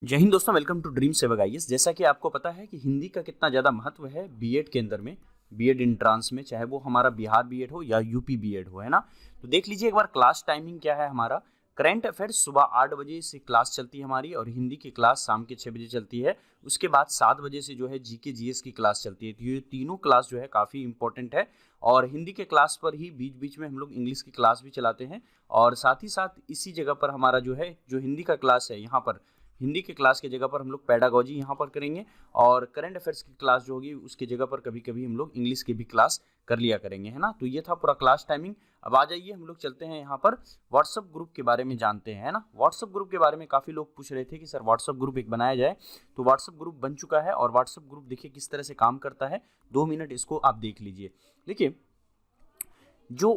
जय हिंद दोस्तों, welcome to dream सेवक आईएएस। जैसा कि आपको पता है कि हिंदी का कितना ज़्यादा महत्व है बीएड के अंदर में, बीएड एंट्रांस में, चाहे वो हमारा बिहार बीएड हो या यूपी बीएड हो, है ना। तो देख लीजिए एक बार क्लास टाइमिंग क्या है हमारा। करंट अफेयर्स सुबह 8 बजे से क्लास चलती है हमारी, और हिंदी की क्लास शाम के 6 बजे चलती है। उसके बाद 7 बजे से जो है जीके जीएस की क्लास चलती है। तो ये तीनों क्लास जो है काफ़ी इंपॉर्टेंट है, और हिंदी के क्लास पर ही बीच बीच में हम लोग इंग्लिश की क्लास भी चलाते हैं। और साथ ही साथ इसी जगह पर हमारा जो है जो हिंदी का क्लास है, यहाँ पर हिंदी के क्लास की जगह पर हम लोग पैडागॉजी यहाँ पर करेंगे, और करंट अफेयर्स की क्लास जो होगी उसकी जगह पर कभी कभी हम लोग इंग्लिश की भी क्लास कर लिया करेंगे, है ना। तो ये था पूरा क्लास टाइमिंग। अब आ जाइए हम लोग चलते हैं यहाँ पर व्हाट्सअप ग्रुप के बारे में जानते हैं, है ना। व्हाट्सअप ग्रुप के बारे में काफ़ी लोग पूछ रहे थे कि सर व्हाट्सअप ग्रुप एक बनाया जाए। तो व्हाट्सअप ग्रुप बन चुका है, और व्हाट्सअप ग्रुप देखिए किस तरह से काम करता है। 2 मिनट इसको आप देख लीजिए। देखिए जो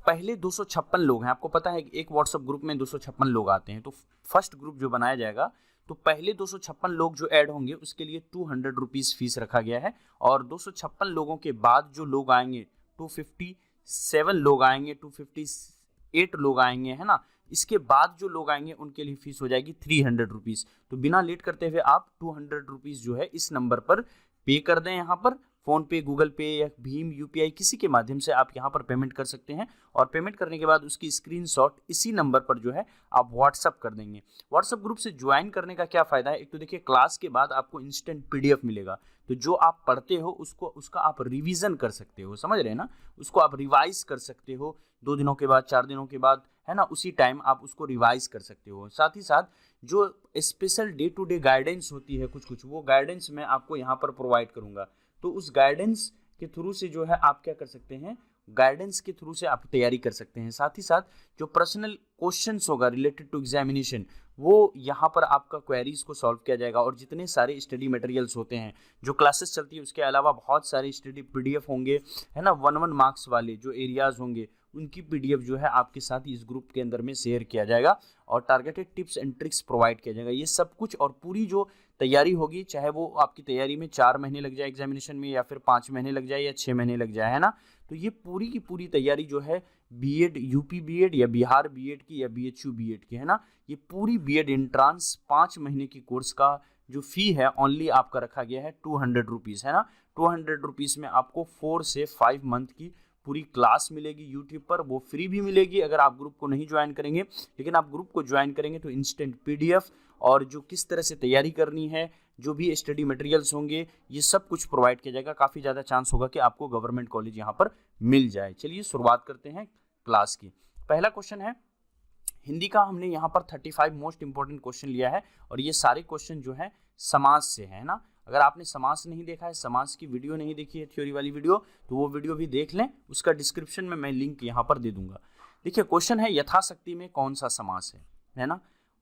पहले 256 लोग हैं, आपको पता है कि एक व्हाट्सएप ग्रुप में 256 लोग आते हैं। तो फर्स्ट ग्रुप जो बनाया जाएगा, तो पहले 256 लोग जो ऐड होंगे उसके लिए 200 रुपीज़ फीस रखा गया है। और 256 लोगों के बाद जो लोग आएंगे, 257 लोग आएंगे, 258 लोग आएंगे, है ना। इसके बाद जो लोग आएंगे उनके लिए फीस हो जाएगी 300 रुपीज़। तो बिना लेट करते हुए आप 200 रुपीज़ जो है इस नंबर पर पे कर दें। यहाँ पर फ़ोन पे, गूगल पे या भीम यूपीआई किसी के माध्यम से आप यहाँ पर पेमेंट कर सकते हैं। और पेमेंट करने के बाद उसकी स्क्रीनशॉट इसी नंबर पर जो है आप व्हाट्सअप कर देंगे। व्हाट्सअप ग्रुप से ज्वाइन करने का क्या फ़ायदा है? एक तो देखिए क्लास के बाद आपको इंस्टेंट पीडीएफ मिलेगा, तो जो आप पढ़ते हो उसका आप रिवीजन कर सकते हो, समझ रहे हैं ना। उसको आप रिवाइज कर सकते हो 2 दिनों के बाद, 4 दिनों के बाद, है ना। उसी टाइम आप उसको रिवाइज कर सकते हो। साथ ही साथ जो special day to day guidance होती है कुछ वो गाइडेंस मैं आपको यहाँ पर प्रोवाइड करूँगा। तो उस गाइडेंस के थ्रू से जो है आप क्या कर सकते हैं, गाइडेंस के थ्रू से आप तैयारी कर सकते हैं। साथ ही साथ जो पर्सनल क्वेश्चंस होगा रिलेटेड टू एग्जामिनेशन, वो यहाँ पर आपका क्वेरीज को सॉल्व किया जाएगा। और जितने सारे स्टडी मटेरियल्स होते हैं, जो क्लासेस चलती है, उसके अलावा बहुत सारे स्टडी पीडीएफ होंगे, है ना। 1 मार्क्स वाले जो एरियाज होंगे उनकी पीडीएफ जो है आपके साथ इस ग्रुप के अंदर में शेयर किया जाएगा, और targeted tips and tricks provide किया जाएगा। ये सब कुछ और पूरी जो तैयारी होगी, चाहे वो आपकी तैयारी में 4 महीने लग जाए एग्जामिनेशन में, या फिर 5 महीने लग जाए, या 6 महीने लग जाए, है ना। तो ये पूरी की पूरी तैयारी जो है बीएड, यूपी बीएड या बिहार बीएड की या बीएचयू बीएड की, है ना, ये पूरी बीएड एंट्रांस 5 महीने की कोर्स का जो फी है ओनली आपका रखा गया है 200 रुपीज़, है ना। 200 रुपीज़ में आपको 4 से 5 मंथ की पूरी क्लास मिलेगी यूट्यूब पर। वो फ्री भी मिलेगी अगर आप ग्रुप को नहीं ज्वाइन करेंगे, लेकिन आप ग्रुप को ज्वाइन करेंगे तो इंस्टेंट पीडीएफ और जो किस तरह से तैयारी करनी है, जो भी स्टडी मटेरियल्स होंगे, ये सब कुछ प्रोवाइड किया जाएगा। काफ़ी ज़्यादा चांस होगा कि आपको गवर्नमेंट कॉलेज यहाँ पर मिल जाए। चलिए शुरुआत करते हैं क्लास की। पहला क्वेश्चन है हिंदी का। हमने यहाँ पर 35 मोस्ट इंपॉर्टेंट क्वेश्चन लिया है, और ये सारे क्वेश्चन जो है समास से है ना। अगर आपने समास नहीं देखा है, समास की वीडियो नहीं देखी है, थ्योरी वाली वीडियो, तो वो वीडियो भी देख लें। उसका डिस्क्रिप्शन में मैं लिंक यहाँ पर दे दूंगा। देखिए क्वेश्चन है यथाशक्ति में कौन सा समास है ना।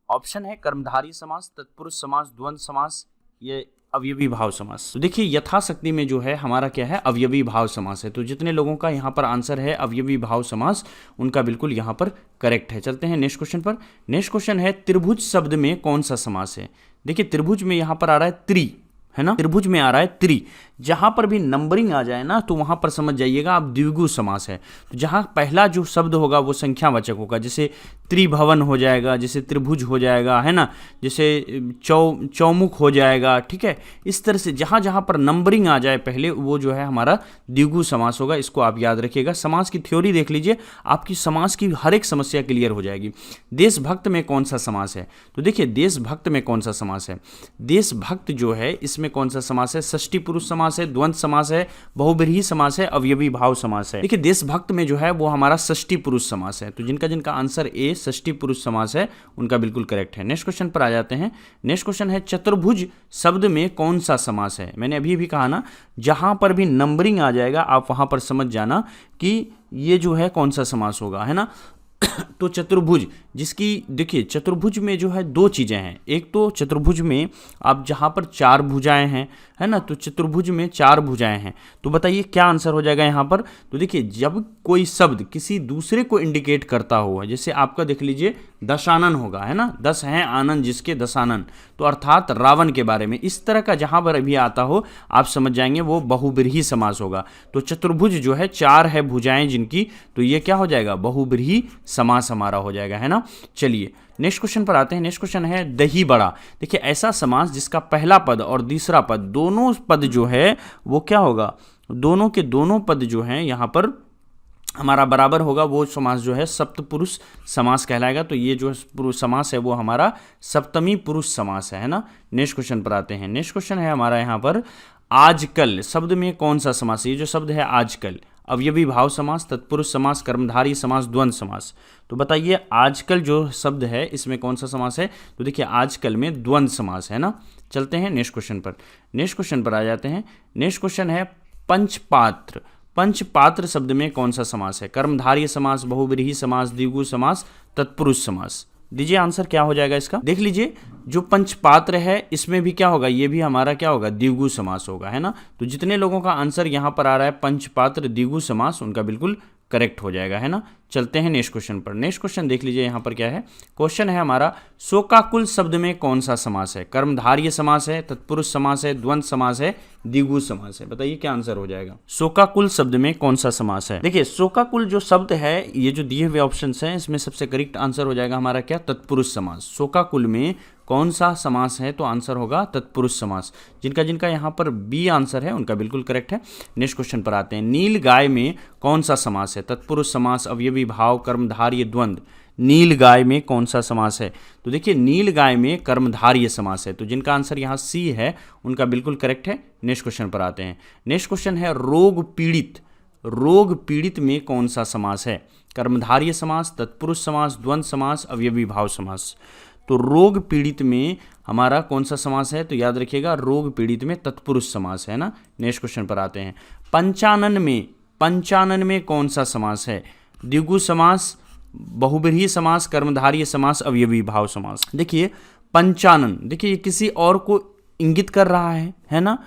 ऑप्शन है कर्मधारय समास, तत्पुरुष समास, द्वंद्व समास, ये अवयवी भाव समास। तो देखिए यथाशक्ति में जो है हमारा क्या है, अवयवी भाव समास है। तो जितने लोगों का यहाँ पर आंसर है अवयवी भाव समास, उनका बिल्कुल यहाँ पर करेक्ट है। चलते हैं नेक्स्ट क्वेश्चन पर। नेक्स्ट क्वेश्चन है त्रिभुज शब्द में कौन सा समास है। देखिए त्रिभुज में यहाँ पर आ रहा है त्रि, है ना। त्रिभुज में आ रहा है त्रि। जहां पर भी नंबरिंग आ जाए ना, तो वहां पर समझ जाइएगा आप द्विगु समास है। तो जहां पहला जो शब्द होगा वो संख्यावाचक होगा, जैसे त्रिभवन हो जाएगा, जैसे त्रिभुज हो जाएगा, है ना, जैसे चौमुख हो जाएगा, ठीक है। इस तरह से जहां जहां पर नंबरिंग आ जाए पहले, वो जो है हमारा द्विगु समास होगा। इसको आप याद रखिएगा। समास की थ्योरी देख लीजिए, आपकी समास की हर एक समस्या क्लियर हो जाएगी। देशभक्त में कौन सा समास है? तो देखिए देशभक्त में कौन सा समास है। देशभक्त जो है इसमें कौन सा समास है? षष्ठी पुरुष समास है, द्वंद्व समास है, बहुब्रीहि समास है, अवयवी भाव समास है। देखिए देशभक्त में जो है वो हमारा षष्ठी पुरुष समास है। तो जिनका जिनका आंसर ए षष्ठी पुरुष समास है, उनका बिल्कुल करेक्ट है। नेक्स्ट क्वेश्चन पर आ जाते हैं। नेक्स्ट क्वेश्चन है चतुर्भुज शब्द में कौन सा समास है। मैंने अभी भी कहा ना, जहां पर भी नंबरिंग आ जाएगा आप वहां पर समझ जाना कि ये जो है कौन सा समास होगा, है ना। तो चतुर्भुज, जिसकी देखिए चतुर्भुज में जो है 2 चीज़ें हैं। एक तो चतुर्भुज में आप जहाँ पर 4 भुजाएं हैं, है ना, तो चतुर्भुज में 4 भुजाएं हैं। तो बताइए क्या आंसर हो जाएगा यहाँ पर। तो देखिए जब कोई शब्द किसी दूसरे को इंडिकेट करता हो, जैसे आपका देख लीजिए दशानन होगा, है ना, 10 हैं आनंद जिसके दशानन, तो अर्थात रावण के बारे में, इस तरह का जहाँ पर भी आता हो आप समझ जाएंगे वो बहुब्रीहि समास होगा। तो चतुर्भुज जो है 4 है भुजाएं जिनकी, तो ये क्या हो जाएगा, बहुब्रीहि समास हमारा हो जाएगा, है ना। चलिए नेक्स्ट क्वेश्चन पर आते हैं। नेक्स्ट क्वेश्चन है दही बड़ा। देखिए ऐसा समास जिसका पहला पद और दूसरा पद दोनों पद जो है वो क्या होगा, दोनों के दोनों पद जो हैं यहाँ पर हमारा बराबर होगा, वो समास जो है सप्तपुरुष समास कहलाएगा। तो ये जो समास है वो हमारा सप्तमी पुरुष समास है ना। नेक्स्ट क्वेश्चन पर आते हैं। नेक्स्ट क्वेश्चन है हमारा यहाँ पर आजकल शब्द में कौन सा समास। ये जो शब्द है आजकल, अवयवी भाव समास, तत्पुरुष समास, कर्मधारय समास, द्वंद्व समास। तो बताइए आजकल जो शब्द है इसमें कौन सा समास है। तो देखिए आजकल में द्वंद्व समास है ना। चलते हैं नेक्स्ट क्वेश्चन पर। नेक्स्ट क्वेश्चन पर आ जाते हैं। नेक्स्ट क्वेश्चन है पंचपात्र। पंचपात्र शब्द में कौन सा समास है। कर्मधारय समास, बहुव्रीहि समास, द्विगु समास, तत्पुरुष समास। दीजिए आंसर क्या हो जाएगा इसका। देख लीजिए जो पंचपात्र है इसमें भी क्या होगा, ये भी हमारा क्या होगा, द्विगु समास होगा, है ना। तो जितने लोगों का आंसर यहाँ पर आ रहा है पंचपात्र द्विगु समास, उनका बिल्कुल करेक्ट हो जाएगा, है ना। चलते हैं नेक्स्ट क्वेश्चन पर। नेक्स्ट क्वेश्चन देख लीजिए यहाँ पर क्या है। क्वेश्चन है हमारा शोकाकुल शब्द में कौन सा समास है। कर्मधारय समास है, तत्पुरुष समास है, द्वंद्व समास है, द्विगु समास है। बताइए क्या आंसर हो जाएगा। शोकाकुल शब्द में कौन सा समास है। देखिए शोकाकुल जो शब्द है, ये जो दिए हुए ऑप्शंस हैं इसमें सबसे करेक्ट आंसर हो जाएगा हमारा क्या, तत्पुरुष समास। शोकाकुल में कौन सा समास है, तो आंसर होगा तत्पुरुष समास। जिनका जिनका यहाँ पर बी आंसर है उनका बिल्कुल करेक्ट है। नेक्स्ट क्वेश्चन पर आते हैं। नील गाय में कौन सा समास है। तत्पुरुष समास, अवयवी भाव, कर्मधारय, द्वंद्व। नील गाय में कौन सा समास है। तो देखिए नील गाय में कर्मधारय समास है। तो जिनका आंसर यहाँ सी है उनका बिल्कुल करेक्ट है। नेक्स्ट क्वेश्चन पर आते हैं। नेक्स्ट क्वेश्चन है रोग पीड़ित। रोग पीड़ित में कौन सा समास है। कर्मधारय समास, तत्पुरुष समास, द्वंद्व समास, अवयवी भाव समास। तो रोग पीड़ित में हमारा कौन सा समास है, तो याद रखिएगा रोग पीड़ित में तत्पुरुष समास है ना। नेक्स्ट क्वेश्चन पर आते हैं। पंचानन में कौन सा समास है। द्विगु समास, बहुव्रीहि समास, कर्मधारय समास, अवयवी भाव समास। देखिए पंचानन, देखिए ये किसी और को इंगित कर रहा है ना।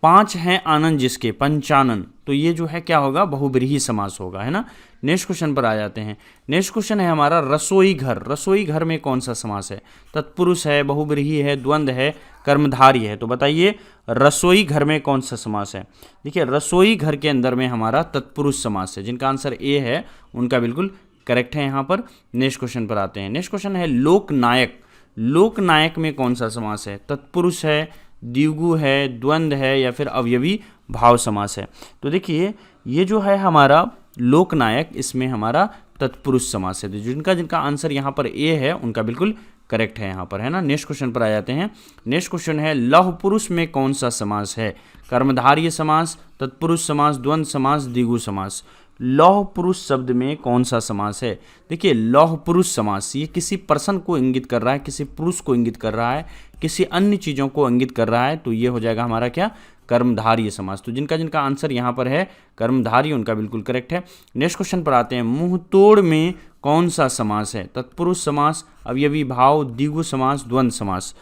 5 हैं आनंद जिसके, पंचानन, तो ये जो है क्या होगा, बहुव्रीहि समास होगा, है ना। नेक्स्ट क्वेश्चन पर आ जाते हैं। नेक्स्ट क्वेश्चन है हमारा रसोई घर। रसोई घर में कौन सा समास है। तत्पुरुष है, बहुव्रीहि है, द्वंद्व है, कर्मधारय है। तो बताइए रसोई घर में कौन सा समास है। देखिए रसोई घर के अंदर में हमारा तत्पुरुष समास है। जिनका आंसर ए है उनका बिल्कुल करेक्ट है यहाँ पर। नेक्स्ट क्वेश्चन पर आते हैं। नेक्स्ट क्वेश्चन है लोकनायक। लोकनायक में कौन सा समास है। तत्पुरुष है, द्विगु है, द्वंद्व है, या फिर अवयवी भाव समास है। तो देखिए ये जो है हमारा लोकनायक, इसमें हमारा तत्पुरुष समास है। तो जिनका जिनका आंसर यहाँ पर ए है उनका बिल्कुल करेक्ट है यहाँ पर, है ना। नेक्स्ट क्वेश्चन पर आ जाते हैं। नेक्स्ट क्वेश्चन है लौह पुरुष में कौन सा समास है। कर्मधारय समास, तत्पुरुष समास, द्वंद्व समास, द्विगु समास। लौह पुरुष शब्द में कौन सा समास है। देखिए लौह पुरुष समास ये किसी पर्सन को इंगित कर रहा है, किसी पुरुष को इंगित कर रहा है, किसी अन्य चीज़ों को इंगित कर रहा है। तो ये हो जाएगा हमारा क्या, कर्मधारय समास। तो जिनका जिनका आंसर यहाँ पर है कर्मधारय उनका बिल्कुल करेक्ट है। नेक्स्ट क्वेश्चन पर आते हैं। मुंह तोड़ में कौन सा समास है। तत्पुरुष समास, अवयवी भाव, द्विगु समास, द्वंद्व समास।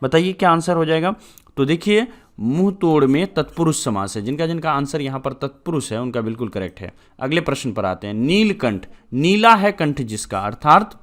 बताइए क्या आंसर हो जाएगा। तो देखिए मुंह तोड़ में तत्पुरुष समास है। जिनका जिनका आंसर यहाँ पर तत्पुरुष है उनका बिल्कुल करेक्ट है। अगले प्रश्न पर आते हैं। नीलकंठ, नीला है कंठ जिसका, अर्थात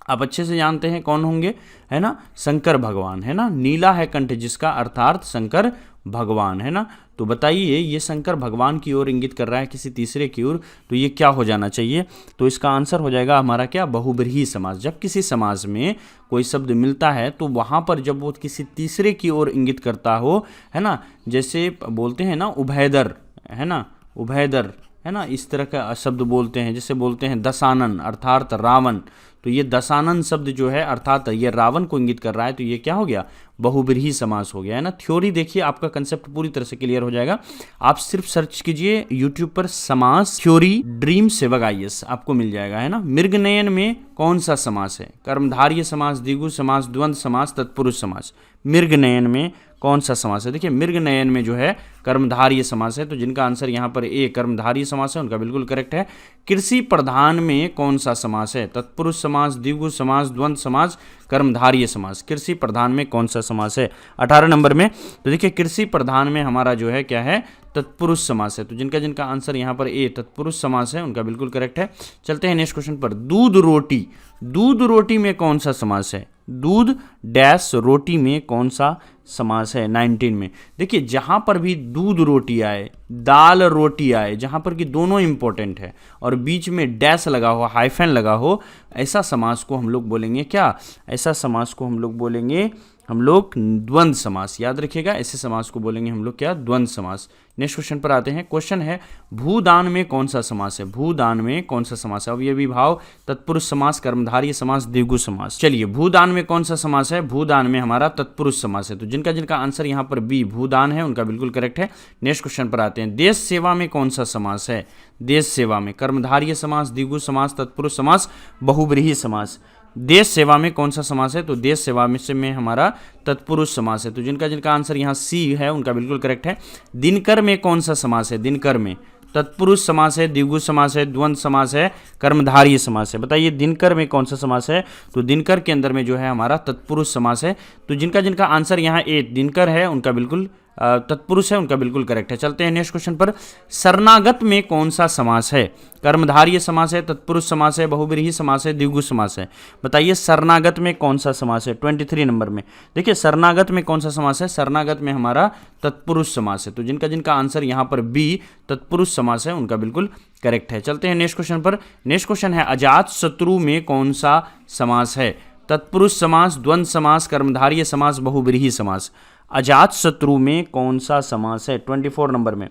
आप अच्छे से जानते हैं कौन होंगे, है ना, शंकर भगवान, है ना। नीला है कंठ जिसका, अर्थात शंकर भगवान, है ना। तो बताइए ये शंकर भगवान की ओर इंगित कर रहा है, किसी तीसरे की ओर, तो ये क्या हो जाना चाहिए। तो इसका आंसर हो जाएगा हमारा क्या, बहुव्रीहि समास। जब किसी समाज में कोई शब्द मिलता है तो वहाँ पर जब वो किसी तीसरे की ओर इंगित करता हो, है ना, जैसे बोलते हैं ना उभयदर, है ना, उभयदर, है ना, इस तरह का शब्द बोलते हैं। जैसे बोलते हैं दशानन अर्थात रावण, तो ये दशानन शब्द जो है अर्थात ये रावण को इंगित कर रहा है। तो ये क्या हो गया, बहुव्रीहि समास हो गया, है ना। थ्योरी देखिए आपका कंसेप्ट पूरी तरह से क्लियर हो जाएगा। आप सिर्फ सर्च कीजिए यूट्यूब पर समास थ्योरी ड्रीम सेवक IAS, आपको मिल जाएगा, है ना। मृगनयन में कौन सा समास है। कर्मधारय समास, द्विगु समास, द्वंद्व समास, तत्पुरुष समास। मृगनयन में कौन सा समास है। देखिए मृगनयन में जो है कर्मधारय समास है। तो जिनका आंसर यहाँ पर ए कर्मधारय समास है उनका बिल्कुल करेक्ट है। कृषि प्रधान में कौन सा समास है। तत्पुरुष समास, द्विगु समास, द्वंद्व समास, कर्मधारय समास। कृषि प्रधान में कौन सा समास है 18 नंबर में। तो देखिए कृषि प्रधान में हमारा जो है क्या है, तत्पुरुष समास है। तो जिनका जिनका आंसर यहाँ पर ए तत्पुरुष समास है उनका बिल्कुल करेक्ट है। चलते हैं नेक्स्ट क्वेश्चन पर। दूध रोटी, दूध रोटी में कौन सा समास है। दूध डैश रोटी में कौन सा समास है 19 में। देखिए जहां पर भी दूध रोटी आए, दाल रोटी आए, जहां पर कि दोनों इंपॉर्टेंट है और बीच में डैश लगा हो, हाइफन लगा हो, ऐसा समास को हम लोग बोलेंगे क्या, ऐसा समास को हम लोग बोलेंगे द्वंद्व समास। याद रखिएगा, ऐसे समास को बोलेंगे हम लोग क्या, द्वंद्व समास। नेक्स्ट क्वेश्चन पर आते हैं। क्वेश्चन है भूदान में कौन सा समास है, भूदान में कौन सा समास है। अब ये विभाव, तत्पुरुष समास, कर्मधारय समास, द्विगु समास। चलिए भूदान में कौन सा समास है, भूदान में हमारा तत्पुरुष समास है। तो जिनका जिनका आंसर यहाँ पर बी भूदान है उनका बिल्कुल करेक्ट है। नेक्स्ट क्वेश्चन पर आते हैं। देश सेवा में कौन सा समास है, देश सेवा में कर्मधारय समास, द्विगु समास, तत्पुरुष समास, बहुव्रीहि समास। देश सेवा में कौन सा समास है, तो देश सेवा में हमारा तत्पुरुष समास है। तो जिनका जिनका आंसर यहाँ सी है उनका बिल्कुल करेक्ट है। दिनकर में कौन सा समास है, दिनकर में तत्पुरुष समास है, द्विगु समास है, द्वंद्व समास है, कर्मधारय समास है। बताइए दिनकर में कौन सा समास है, तो दिनकर के अंदर में जो है हमारा तत्पुरुष समास है। तो जिनका जिनका आंसर यहाँ ए दिनकर है उनका बिल्कुल तत्पुरुष है, उनका बिल्कुल करेक्ट है। चलते हैं नेक्स्ट क्वेश्चन पर। शरणागत में कौन सा समास है, कर्मधारय समास है, तत्पुरुष समास है, बहुव्रीहि समास है, द्विगु समास है। बताइए शरणागत में कौन सा समास है 23 नंबर में। देखिए शरणागत में कौन सा समास है, शरणागत में हमारा तत्पुरुष समास है। तो जिनका जिनका आंसर यहाँ पर बी तत्पुरुष समास है उनका बिल्कुल करेक्ट है। चलते हैं नेक्स्ट क्वेश्चन पर। नेक्स्ट क्वेश्चन है अजात शत्रु में कौन सा समास है, तत्पुरुष समास, द्वंद्व समास, कर्मधारय समास, बहुव्रीहि समास। अजात शत्रु में कौन सा समास है 24 नंबर में।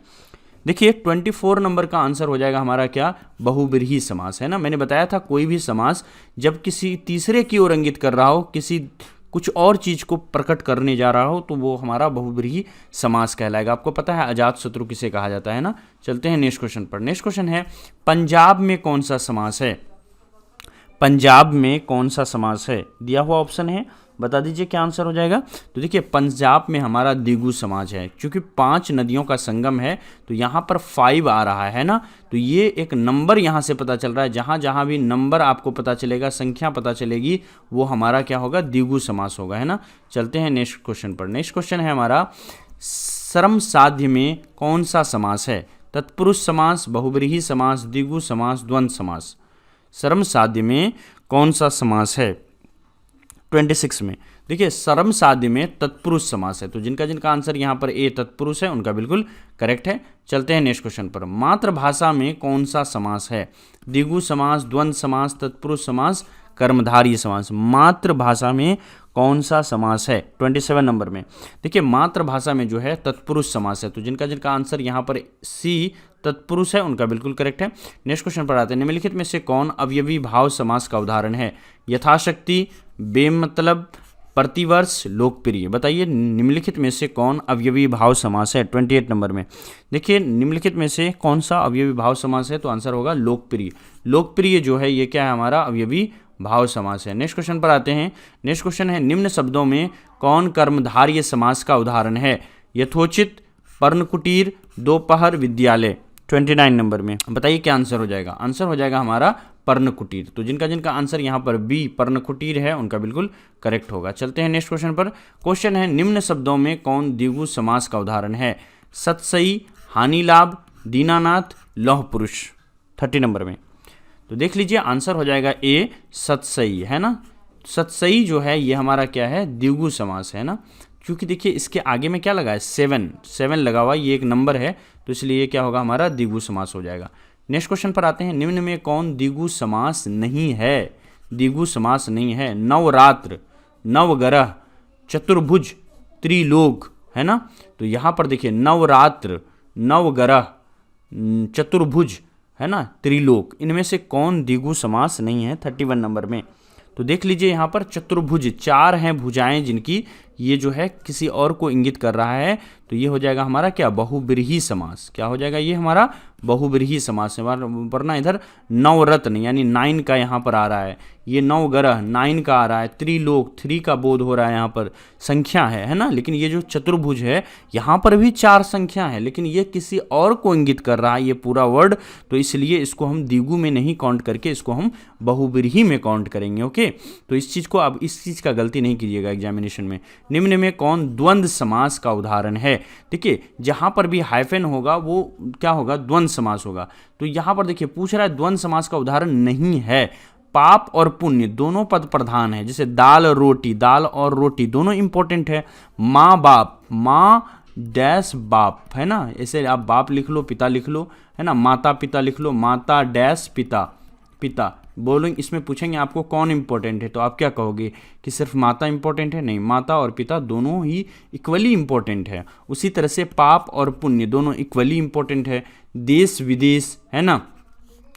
देखिए 24 नंबर का आंसर हो जाएगा हमारा क्या, बहुव्रीहि समास है ना। मैंने बताया था कोई भी समास जब किसी तीसरे की ओर इंगित कर रहा हो, किसी कुछ और चीज को प्रकट करने जा रहा हो, तो वो हमारा बहुव्रीहि समास कहलाएगा। आपको पता है अजात शत्रु किसे कहा जाता है ना। चलते हैं नेक्स्ट क्वेश्चन पर। नेक्स्ट क्वेश्चन है पंजाब में कौन सा समास है, पंजाब में कौन सा समास है, दिया हुआ ऑप्शन है, बता दीजिए क्या आंसर हो जाएगा। तो देखिए पंजाब में हमारा द्विगु समास है, क्योंकि 5 नदियों का संगम है तो यहाँ पर 5 आ रहा है ना। तो ये एक नंबर यहाँ से पता चल रहा है, जहाँ जहाँ भी नंबर आपको पता चलेगा, संख्या पता चलेगी, वो हमारा क्या होगा, द्विगु समास होगा, है ना। चलते हैं नेक्स्ट क्वेश्चन पर। नेक्स्ट क्वेश्चन है हमारा श्रम साध्य में कौन सा समास है, तत्पुरुष समास, बहुव्रीहि समास, द्विगु समास, द्वंद्व समास। श्रम साध्य में कौन सा समास है 26 में। देखिए श्रम साध्य में तत्पुरुष समास है। तो जिनका जिनका आंसर यहाँ पर ए तत्पुरुष है उनका बिल्कुल करेक्ट है। चलते हैं नेक्स्ट क्वेश्चन पर। मातृभाषा में कौन सा समास है, द्विगु समास, द्वंद्व समास, तत्पुरुष समास, कर्मधारय समास। मातृभाषा में कौन सा समास है 27 नंबर में। देखिए मातृभाषा में जो है तत्पुरुष समास है। तो जिनका जिनका आंसर यहाँ पर सी तत्पुरुष है उनका बिल्कुल करेक्ट है। नेक्स्ट क्वेश्चन पर आते हैं। निम्नलिखित में से कौन अवयवी भाव समास का उदाहरण है, यथाशक्ति, बेमतलब, प्रतिवर्ष, लोकप्रिय। बताइए निम्नलिखित में से कौन अवयवी भाव समास है 28 नंबर में। देखिए निम्नलिखित में से कौन सा अवयवी भाव समास है, तो आंसर होगा लोकप्रिय। लोकप्रिय जो है ये क्या है, हमारा अवयवी भाव समास है। नेक्स्ट क्वेश्चन पर आते हैं। नेक्स्ट क्वेश्चन है निम्न शब्दों में कौन कर्मधारय समास का उदाहरण है, यथोचित, पर्णकुटीर, दोपहर, विद्यालय। 29 नंबर में बताइए क्या आंसर हो जाएगा। आंसर हो जाएगा हमारा पर्णकुटीर। तो जिनका जिनका आंसर यहाँ पर बी पर्णकुटीर है उनका बिल्कुल करेक्ट होगा। चलते हैं नेक्स्ट क्वेश्चन पर। क्वेश्चन है निम्न शब्दों में कौन द्विगु समास का उदाहरण है, सतसई, हानिलाभ, दीनानाथ, लौह पुरुष। 30 नंबर में तो देख लीजिए आंसर हो जाएगा ए सतसई, है ना। सतसई जो है ये हमारा क्या है, द्विगु समास है ना, क्योंकि देखिए इसके आगे में क्या लगा है, 7 लगा हुआ, ये एक नंबर है, तो इसलिए ये क्या होगा, हमारा द्विगु समास हो जाएगा। नेक्स्ट क्वेश्चन पर आते हैं। निम्न में कौन द्विगु समास नहीं है, द्विगु समास नहीं है, नवरात्र, नवग्रह, चतुर्भुज, त्रिलोक, है ना। तो यहाँ पर देखिए नवरात्र, नवग्रह, चतुर्भुज, है ना, त्रिलोक, इनमें से कौन द्विगु समास नहीं है 31 नंबर में। तो देख लीजिए यहाँ पर चतुर्भुज, 4 हैं भुजाएं जिनकी, ये जो है किसी और को इंगित कर रहा है, तो ये हो जाएगा हमारा क्या, बहुव्रीहि समास। क्या हो जाएगा, ये हमारा बहुव्रीहि समास है। वरना इधर नवरत्न यानी 9 का यहाँ पर आ रहा है, ये नवग्रह 9 का आ रहा है, त्रिलोक 3 का बोध हो रहा है, यहाँ पर संख्या है ना। लेकिन ये जो चतुर्भुज है यहाँ पर भी 4 संख्या है, लेकिन ये किसी और को इंगित कर रहा है ये पूरा वर्ड, तो इसलिए इसको हम द्विगु में नहीं काउंट करके इसको हम बहुव्रीहि में काउंट करेंगे। ओके, तो इस चीज़ को, अब इस चीज़ का गलती नहीं कीजिएगा एग्जामिनेशन में। निम्न में कौन द्वंद्व समास का उदाहरण है। देखिए जहां पर भी हाइफन होगा वो क्या होगा, द्वंद्व समास होगा। तो यहां पर देखिए पूछ रहा है द्वंद्व समास का उदाहरण नहीं है, पाप और पुण्य दोनों पद प्रधान है, जैसे दाल और रोटी दोनों इंपॉर्टेंट है। माँ बाप, माँ डैश बाप, है ना, ऐसे आप बाप लिख लो, पिता लिख लो, है ना, माता पिता लिख लो, माता डैश पिता, पिता। बोलेंगे इसमें पूछेंगे आपको कौन इंपॉर्टेंट है, तो आप क्या कहोगे कि सिर्फ माता इंपॉर्टेंट है? नहीं, माता और पिता दोनों ही इक्वली इंपॉर्टेंट है। उसी तरह से पाप और पुण्य दोनों इक्वली इंपॉर्टेंट है। देश विदेश, है ना,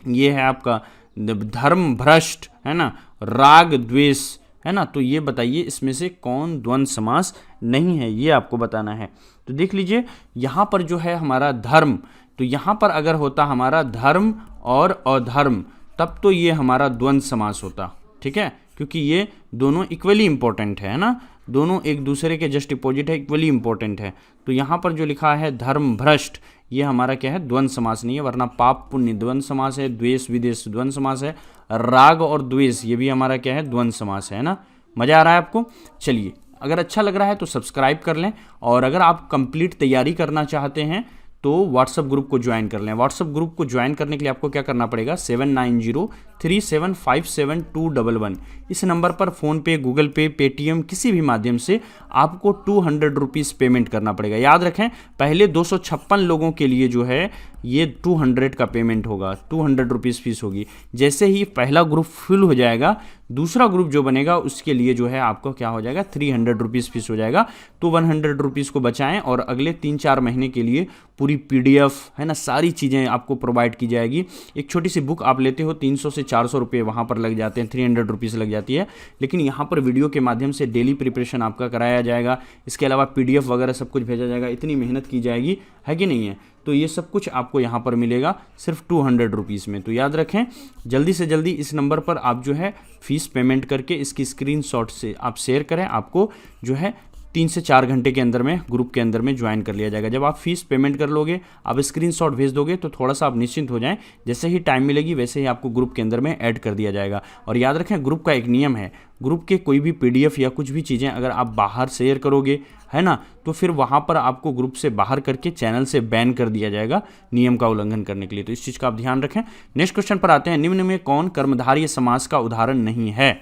ये है आपका धर्म भ्रष्ट, है ना, राग द्वेष, है ना। तो ये बताइए इसमें से कौन द्वंद्व समास नहीं है, ये आपको बताना है। तो देख लीजिए यहाँ पर जो है हमारा धर्म, तो यहाँ पर अगर होता हमारा धर्म और अधर्म, तब तो ये हमारा द्वंद्व समास होता, ठीक है, क्योंकि ये दोनों इक्वली इंपॉर्टेंट है ना, दोनों एक दूसरे के जस्ट अपोजिट है, इक्वली इंपॉर्टेंट है। तो यहाँ पर जो लिखा है धर्म भ्रष्ट, ये हमारा क्या है, द्वंद्व समास नहीं है, वरना पाप पुण्य द्वंद्व समास है, द्वेष विदेश द्वंद्व समास है, राग और द्वेष ये भी हमारा क्या है, द्वंद्व समास है ना। मजा आ रहा है आपको? चलिए, अगर अच्छा लग रहा है तो सब्सक्राइब कर लें, और अगर आप कंप्लीट तैयारी करना चाहते हैं तो व्हाट्सअप ग्रुप को ज्वाइन कर लें। व्हाट्सअप ग्रुप को ज्वाइन करने के लिए आपको क्या करना पड़ेगा, 7903757211 इस नंबर पर फ़ोनपे, गूगल पे, पेटीएम किसी भी माध्यम से आपको 200 रुपीज़ पेमेंट करना पड़ेगा। याद रखें, पहले 256 लोगों के लिए जो है ये 200 का पेमेंट होगा, 200 रुपीज़ फीस होगी। जैसे ही पहला ग्रुप फुल हो जाएगा, दूसरा ग्रुप जो बनेगा उसके लिए जो है आपको क्या हो जाएगा, 300 रुपीज़ फीस हो जाएगा। तो 100 रुपीज़ को बचाएं, और अगले 3-4 महीने के लिए पूरी PDF, है ना, सारी चीज़ें आपको प्रोवाइड की जाएगी। एक छोटी सी बुक आप लेते हो, 300 से 400 रुपये वहाँ पर लग जाते हैं, 300 रुपीज़ लग जाती है, लेकिन यहाँ पर वीडियो के माध्यम से डेली प्रिपरेशन आपका कराया जाएगा। इसके अलावा PDF वगैरह सब कुछ भेजा जाएगा, इतनी मेहनत की जाएगी, है कि नहीं है। तो ये सब कुछ आपको यहाँ पर मिलेगा सिर्फ 200 रुपीज़ में। तो याद रखें, जल्दी से जल्दी इस नंबर पर आप जो है फीस पेमेंट करके इसकी स्क्रीनशॉट से आप शेयर करें, आपको जो है 3 से 4 घंटे के अंदर में ग्रुप के अंदर में ज्वाइन कर लिया जाएगा। जब आप फीस पेमेंट कर लोगे, आप स्क्रीनशॉट भेज दोगे, तो थोड़ा सा आप निश्चिंत हो जाएं, जैसे ही टाइम मिलेगी वैसे ही आपको ग्रुप के अंदर में ऐड कर दिया जाएगा। और याद रखें, ग्रुप का एक नियम है, ग्रुप के कोई भी PDF या कुछ भी चीज़ें अगर आप बाहर शेयर करोगे, है ना, तो फिर वहाँ पर आपको ग्रुप से बाहर करके चैनल से बैन कर दिया जाएगा, नियम का उल्लंघन करने के लिए। तो इस चीज़ का आप ध्यान रखें। नेक्स्ट क्वेश्चन पर आते हैं, निम्न में कौन कर्मधारय समास का उदाहरण नहीं है?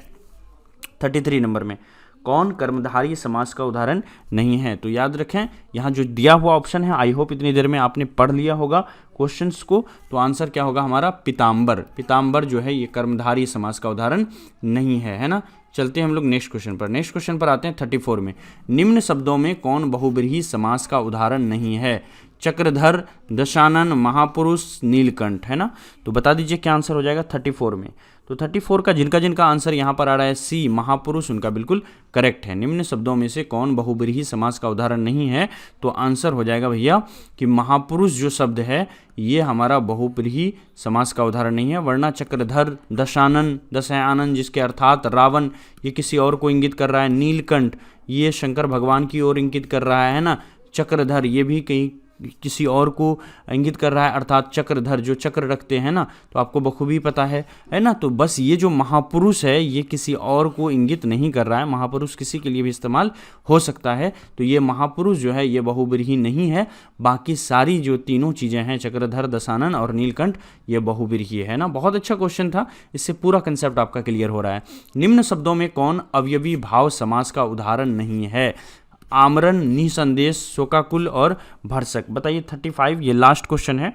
33 नंबर में कौन कर्मधारय समास का उदाहरण नहीं है? तो याद रखें, यहाँ जो दिया हुआ ऑप्शन है, आई होप इतनी देर में आपने पढ़ लिया होगा क्वेश्चंस को, तो आंसर क्या होगा हमारा, पीताम्बर। पीताम्बर जो है ये कर्मधारय समास का उदाहरण नहीं है ना। चलते हैं हम लोग नेक्स्ट क्वेश्चन पर। नेक्स्ट क्वेश्चन पर आते हैं 34 में, निम्न शब्दों में कौन बहुब्रीहि समास का उदाहरण नहीं है? चक्रधर, दशानन, महापुरुष, नीलकंठ, है ना। तो बता दीजिए क्या आंसर हो जाएगा 34 में। तो 34 का जिनका आंसर यहाँ पर आ रहा है C, महापुरुष, उनका बिल्कुल करेक्ट है। निम्न शब्दों में से कौन बहुब्रीहि समास का उदाहरण नहीं है? तो आंसर हो जाएगा भैया कि महापुरुष जो शब्द है ये हमारा बहुब्रीहि समास का उदाहरण नहीं है, वरना चक्रधर, दशानन, दशयानन जिसके अर्थात रावण, ये किसी और को इंगित कर रहा है। नीलकंठ ये शंकर भगवान की ओर इंगित कर रहा है ना। चक्रधर ये भी कहीं किसी और को इंगित कर रहा है, अर्थात चक्रधर जो चक्र रखते हैं ना, तो आपको बखूबी पता है ना। तो बस ये जो महापुरुष है ये किसी और को इंगित नहीं कर रहा है, महापुरुष किसी के लिए भी इस्तेमाल हो सकता है। तो ये महापुरुष जो है ये बहुब्रीहि नहीं है, बाकी सारी जो तीनों चीज़ें हैं, चक्रधर, दशानन और नीलकंठ, ये बहुब्रीहि है ना। बहुत अच्छा क्वेश्चन था, इससे पूरा कंसेप्ट आपका क्लियर हो रहा है। निम्न शब्दों में कौन अवयवी भाव समास का उदाहरण नहीं है? आमरण, निसंदेश, शोकाकुल और भरसक। बताइए 35, ये लास्ट क्वेश्चन है।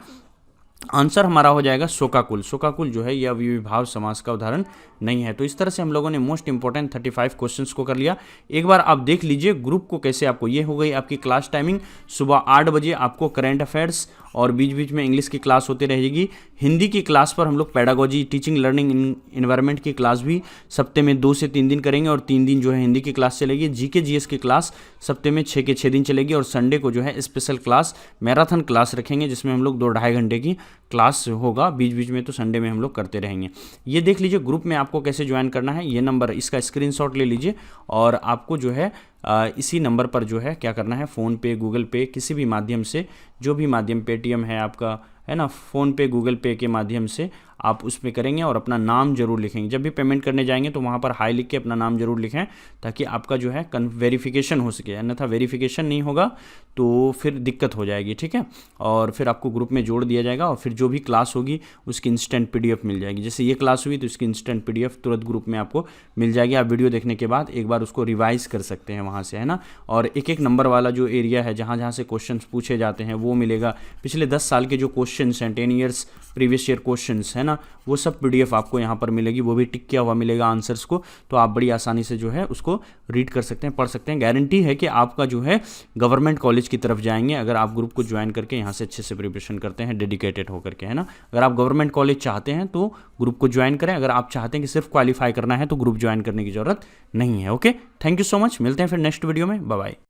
आंसर हमारा हो जाएगा शोकाकुल। शोकाकुल जो है ये अवयवी भाव समास का उदाहरण नहीं है। तो इस तरह से हम लोगों ने मोस्ट इंपॉर्टेंट 35 क्वेश्चंस को कर लिया। एक बार आप देख लीजिए ग्रुप को कैसे आपको, ये हो गई आपकी क्लास टाइमिंग। सुबह 8 बजे आपको करंट अफेयर्स और बीच बीच में इंग्लिश की क्लास होती रहेगी। हिंदी की क्लास पर हम लोग पेडागोजी, टीचिंग, लर्निंग इन्वायरमेंट की क्लास भी सप्ते में 2 से 3 दिन करेंगे, और 3 दिन जो है हिंदी की क्लास चलेगी। GK GS की क्लास सप्ते में 6 के 6 दिन चलेगी, और संडे को जो है स्पेशल क्लास, मैराथन क्लास रखेंगे, जिसमें हम लोग 2-2.5 घंटे की क्लास होगा बीच बीच में। तो संडे में हम लोग करते रहेंगे। ये देख लीजिए ग्रुप में आपको कैसे ज्वाइन करना है। ये नंबर, इसका स्क्रीनशॉट ले लीजिए, और आपको जो है इसी नंबर पर जो है क्या करना है, फ़ोन पे, गूगल पे, किसी भी माध्यम से, जो भी माध्यम, पेटीएम है आपका, है ना, फ़ोन पे, गूगल पे के माध्यम से आप उस पर करेंगे और अपना नाम जरूर लिखेंगे। जब भी पेमेंट करने जाएंगे तो वहाँ पर हाई लिख के अपना नाम जरूर लिखें, ताकि आपका जो है वेरिफिकेशन हो सके, अन्यथा वेरिफिकेशन नहीं होगा तो फिर दिक्कत हो जाएगी, ठीक है। और फिर आपको ग्रुप में जोड़ दिया जाएगा और फिर जो भी क्लास होगी उसकी इंस्टेंट PDF मिल जाएगी। जैसे ये क्लास हुई तो इसकी इंस्टेंट PDF तुरंत ग्रुप में आपको मिल जाएगी। आप वीडियो देखने के बाद एक बार उसको रिवाइज कर सकते हैं वहाँ से, है ना। और एक एक नंबर वाला जो एरिया है जहाँ जहाँ से क्वेश्चन पूछे जाते हैं वो मिलेगा। पिछले 10 साल के जो क्वेश्चन हैं, 10 ईयर्स प्रीवियस ईयर क्वेश्चंस है ना, वो सब PDF आपको यहाँ पर मिलेगी, वो भी टिक किया हुआ मिलेगा आंसर्स को। तो आप बड़ी आसानी से जो है उसको रीड कर सकते हैं, पढ़ सकते हैं। गारंटी है कि आपका जो है गवर्नमेंट कॉलेज की तरफ जाएंगे अगर आप ग्रुप को ज्वाइन करके यहाँ से अच्छे से प्रिपरेशन करते हैं डेडिकेटेड होकर के, है ना। अगर आप गवर्नमेंट कॉलेज चाहते हैं तो ग्रुप को ज्वाइन करें, अगर आप चाहते हैं कि सिर्फ क्वालिफाई करना है तो ग्रुप ज्वाइन करने की जरूरत नहीं है। Okay, thank you so much, मिलते हैं फिर नेक्स्ट वीडियो में, बाय बाय।